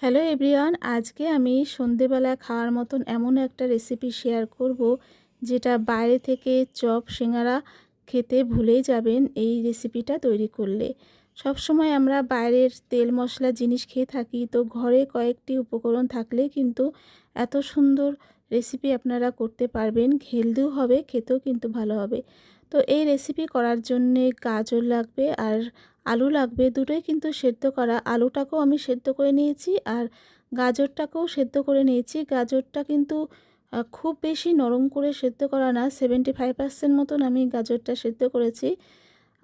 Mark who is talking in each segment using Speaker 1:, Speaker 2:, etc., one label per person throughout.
Speaker 1: Hello everyone, আজকে আমি সন্ধেবেলা খাওয়ার মতন এমন একটা রেসিপি শেয়ার করব যেটা বাইরে থেকে চপ সিঙ্গারা খেতে ভুলেই যাবেন এই রেসিপিটা তৈরি করলে। সব সময় আমরা বাইরের তেল মশলা জিনিস খেয়ে থাকি, তো ঘরে কয়েকটি উপকরণ থাকলে কিন্তু এত সুন্দর রেসিপি আপনারা করতে পারবেন। হেলদিও হবে, খেতেও কিন্তু ভালো হবে। তো এই রেসিপি করার জন্যে গাজর লাগবে আর আলু লাগবে, দুটোই কিন্তু সেদ্ধ করা। আলুটাকেও আমি সেদ্ধ করে নিয়েছি আর গাজরটাকেও সেদ্ধ করে নিয়েছি। গাজরটা কিন্তু খুব বেশি নরম করে সেদ্ধ করা না, 75% মতন আমি গাজরটা সেদ্ধ করেছি।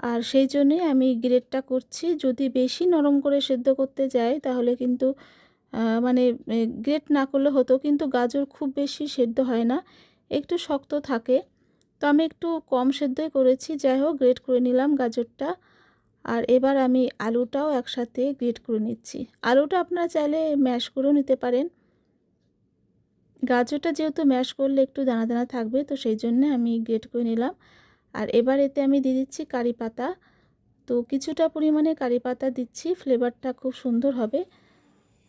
Speaker 1: আর সেই জন্যই আমি গ্রেটটা করছি। যদি বেশি নরম করে সেদ্ধ করতে যাই তাহলে কিন্তু মানে গ্রেট না করলে হতো, কিন্তু গাজর খুব বেশি সেদ্ধ হয় না, একটু শক্ত থাকে। তো আমি একটু কম সেদ্ধই করেছি। যাই হোক, গ্রেট করে নিলাম গাজরটা। আর এবার আমি আলুটাও একসাথে গ্রেট করে নিচ্ছি। আলুটা আপনারা চাইলে ম্যাশ করেও নিতে পারেন। গাজরটা যেহেতু ম্যাশ করলে একটু দানা দানা থাকবে, তো সেই জন্য আমি গ্রেট করে নিলাম। আর এবার এতে আমি দিয়ে দিচ্ছি কারি পাতা। তো কিছুটা পরিমাণে কারি পাতা দিচ্ছি, ফ্লেভারটা খুব সুন্দর হবে।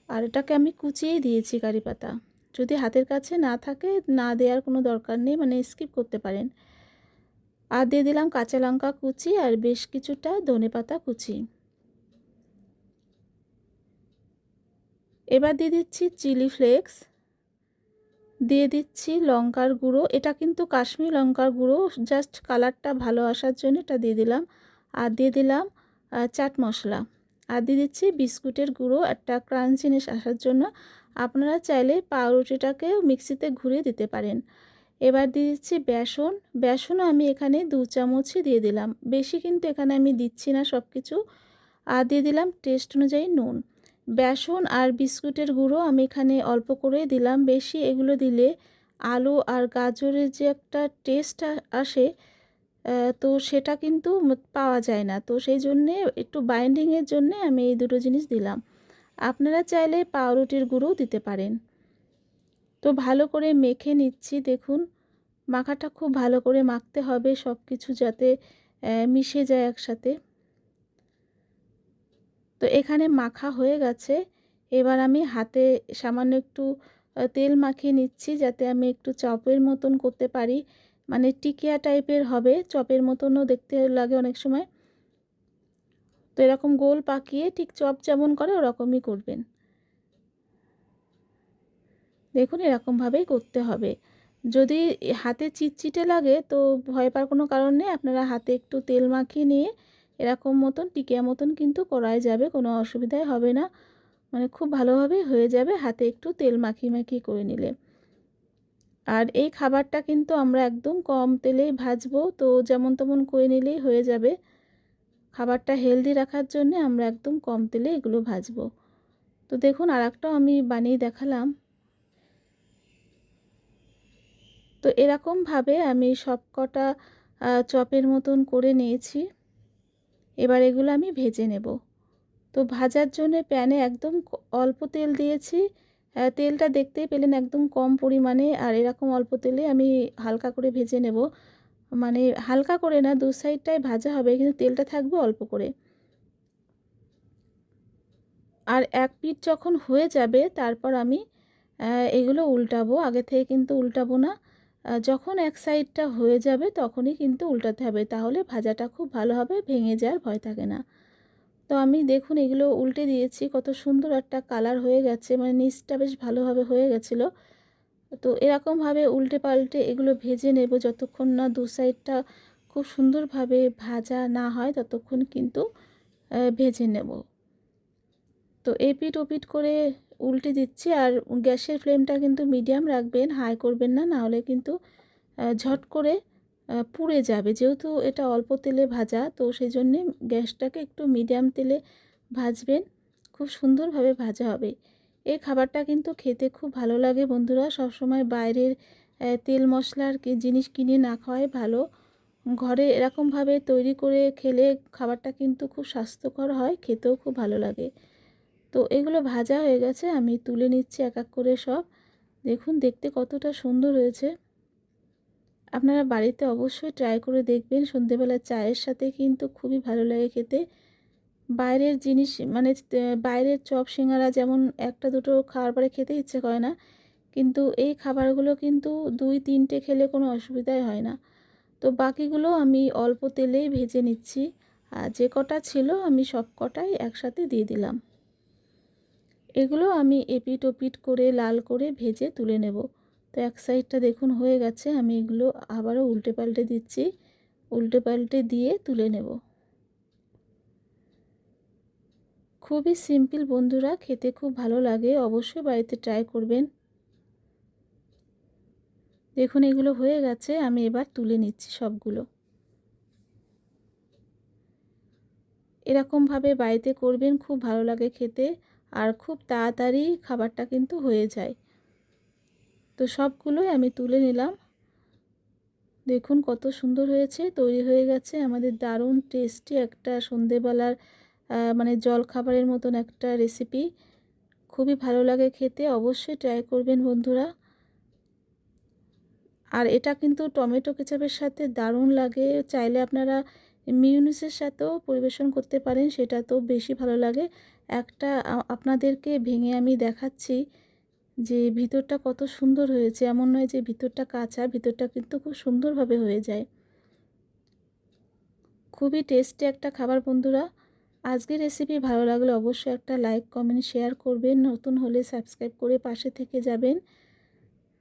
Speaker 1: আর এটাকে আমি কুচিয়েই দিয়েছি কারি পাতা। যদি হাতের কাছে না থাকে, না দেওয়ার কোনো দরকার নেই, মানে স্কিপ করতে পারেন। আর দিয়ে দিলাম কাঁচা লঙ্কা কুচি আর বেশ কিছুটা ধনেপাতা কুচি। এবার দিয়ে দিচ্ছি চিলি ফ্লেক্স, দিয়ে দিচ্ছি লঙ্কার গুঁড়ো। এটা কিন্তু কাশ্মীরি লঙ্কার গুঁড়ো, জাস্ট কালারটা ভালো আসার জন্য এটা দিয়ে দিলাম। আর দিয়ে দিলাম চাট মশলা। আর দিয়ে দিচ্ছি বিস্কুটের গুঁড়ো, একটা ক্রাঞ্চিনেস আসার জন্য। আপনারা চাইলে পাউরুটিটাকেও মিক্সিতে ঘুরিয়ে দিতে পারেন। এবার দিয়ে দিচ্ছি বেসন। বেসনও আমি এখানে 2 চামচই দিয়ে দিলাম, বেশি কিন্তু এখানে আমি দিচ্ছি না সব কিছু। আর দিয়ে দিলাম টেস্ট অনুযায়ী নুন। বেসন আর বিস্কুটের গুঁড়ো আমি এখানে অল্প করে দিলাম, বেশি এগুলো দিলে আলু আর গাজরের যে একটা টেস্ট আসে, তো সেটা কিন্তু পাওয়া যায় না। তো সেই জন্যে একটু বাইন্ডিংয়ের জন্যে আমি এই দুটো জিনিস দিলাম। আপনারা চাইলে পাউরুটির গুঁড়োও দিতে পারেন। তো ভালো করে মেখে নিচ্ছি। দেখুন, মাখাটা খুব ভালো করে মাখতে হবে, সব কিছু যাতে মিশে যায় একসাথে। তো এখানে মাখা হয়ে গেছে। এবার আমি হাতে সামান্য একটু তেল মাখিয়ে নিচ্ছি, যাতে আমি একটু চপের মতন করতে পারি। মানে টিকিয়া টাইপের হবে, চপের মতনও দেখতে লাগে অনেক সময়। তো এরকম গোল পাকিয়ে ঠিক চপ যেমন করে ওরকমই করবেন। দেখুন, এরকমভাবেই করতে হবে। যদি হাতে চিটচিটে লাগে তো ভয় পাওয়ার কোনো কারণ নেই। আপনারা হাতে একটু তেল মাখিয়ে নিয়ে এরকম মতন টিকিয়া মতন কিন্তু করাই যাবে, কোনো অসুবিধাই হবে না। মানে খুব ভালোভাবেই হয়ে যাবে হাতে একটু তেল মাখিয়ে মাখিয়ে করে নিলে। আর এই খাবারটা কিন্তু আমরা একদম কম তেলেই ভাজবো, তো যেমন তেমন করে নিলেই হয়ে যাবে। খাবারটা হেলদি রাখার জন্য আমরা একদম কম তেলে এগুলো ভাজবো। তো দেখুন, আরেকটাও আমি বানিয়ে দেখালাম। তো এরকমভাবে আমি সব কটা চপের মতন করে নিয়েছি। এবার এগুলো আমি ভেজে নেব। তো ভাজার জন্য প্যানে একদম অল্প তেল দিয়েছি। তেলটা দেখতেই পেলেন একদম কম পরিমাণে। আর এরকম অল্প তেলে আমি হালকা করে ভেজে নেব। মানে হালকা করে না, দু সাইডটাই ভাজা হবে, কিন্তু তেলটা থাকবে অল্প করে। আর এক পিঠ যখন হয়ে যাবে তারপর আমি এগুলো উল্টাবো। আগে থেকে কিন্তু উল্টাবো না। যখন এক সাইডটা হয়ে যাবে তখনই কিন্তু উল্টাতে হবে, তাহলে ভাজাটা খুব ভালো হবে, ভেঙে যাওয়ার ভয় থাকে না। তো আমি দেখুন এগুলো উল্টে দিয়েছি, কত সুন্দর একটা কালার হয়ে গেছে, মানে নিচটা বেশ ভালোভাবে হয়ে গেছিলো। তো এরকমভাবে উল্টে পাল্টে এগুলো ভেজে নেব, যতক্ষণ না দু সাইডটা খুব সুন্দরভাবে ভাজা না হয় ততক্ষণ কিন্তু ভেজে নেব। তো এপিঠ ওপিঠ করে উল্টে দিচ্ছি। আর গ্যাসের ফ্লেমটা কিন্তু মিডিয়াম রাখবেন, হাই করবেন না, নাহলে কিন্তু ঝট করে পুড়ে যাবে। যেহেতু এটা অল্প তেলে ভাজা, তো সেই জন্যে গ্যাসটাকে একটু মিডিয়াম তেলে ভাজবেন, খুব সুন্দরভাবে ভাজা হবে। এই খাবারটা কিন্তু খেতে খুব ভালো লাগে বন্ধুরা। সবসময় বাইরের তেল মশলার জিনিস কিনে না খাওয়াই ভালো। ঘরে এরকমভাবে তৈরি করে খেলে খাবারটা কিন্তু খুব স্বাস্থ্যকর হয়, খেতেও খুব ভালো লাগে। তো এগুলো ভাজা হয়ে গেছে, আমি তুলে নিচ্ছি এক এক করে সব। দেখুন দেখতে কতটা সুন্দর হয়েছে। আপনারা বাড়িতে অবশ্যই ট্রাই করে দেখবেন, সন্ধেবেলা চায়ের সাথে কিন্তু খুবই ভালো লাগে খেতে। বাইরের জিনিস মানে বাইরের চপ সিঙ্গারা যেমন একটা দুটো খাওয়ার পরে খেতে ইচ্ছে করে না, কিন্তু এই খাবারগুলো কিন্তু 2-3টে খেলে কোনো অসুবিধাই হয় না। তো বাকিগুলো আমি অল্প তেলেই ভেজে নিচ্ছি। আর যে কটা ছিল আমি সব কটাই একসাথে দিয়ে দিলাম। এগুলো আমি এপিট ওপিট করে লাল করে ভেজে তুলে নেব। তো এক সাইডটা দেখুন হয়ে গেছে, আমি এগুলো আবারও উল্টে পাল্টে দিচ্ছি, উল্টে পাল্টে দিয়ে তুলে নেব। খুবই সিম্পল বন্ধুরা, খেতে খুব ভালো লাগে, অবশ্যই বাড়িতে ট্রাই করবেন। দেখুন এগুলো হয়ে গেছে, আমি এবার তুলে নিচ্ছি সবগুলো। এরকমভাবে বাড়িতে করবেন, খুব ভালো লাগে খেতে, আর খুব তাড়াতাড়ি খাবারটা কিন্তু হয়ে যায়। তো সবগুলোই আমি তুলে নিলাম। দেখুন কত সুন্দর হয়েছে, তৈরি হয়ে গেছে আমাদের দারুণ টেস্টি একটা সন্ধেবেলার মানে জল খাবারের মতন একটা রেসিপি। খুবই ভালো লাগে খেতে, অবশ্যই ট্রাই করবেন বন্ধুরা। আর এটা কিন্তু টমেটো কেচাপের সাথে দারুণ লাগে, চাইলে আপনারা মিউনিসের সাথেও পরিবেশন করতে পারেন, সেটা তো বেশি ভালো লাগে। একটা আপনাদেরকে ভেঙে আমি দেখাচ্ছি যে ভিতরটা কত সুন্দর হয়েছে, এমন নয় যে ভিতরটা কাঁচা, ভিতরটা কিন্তু খুব সুন্দরভাবে হয়ে যায়। খুবই টেস্টি একটা খাবার বন্ধুরা। আজকের রেসিপি ভালো লাগলে অবশ্যই একটা লাইক কমেন্ট শেয়ার করবেন, নতুন হলে সাবস্ক্রাইব করে পাশে থেকে যাবেন।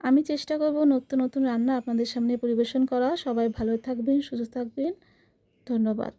Speaker 1: আমি চেষ্টা করব নতুন নতুন রান্না আপনাদের সামনে পরিবেশন করা। সবাই ভালো থাকবেন, সুস্থ থাকবেন। ধন্যবাদ।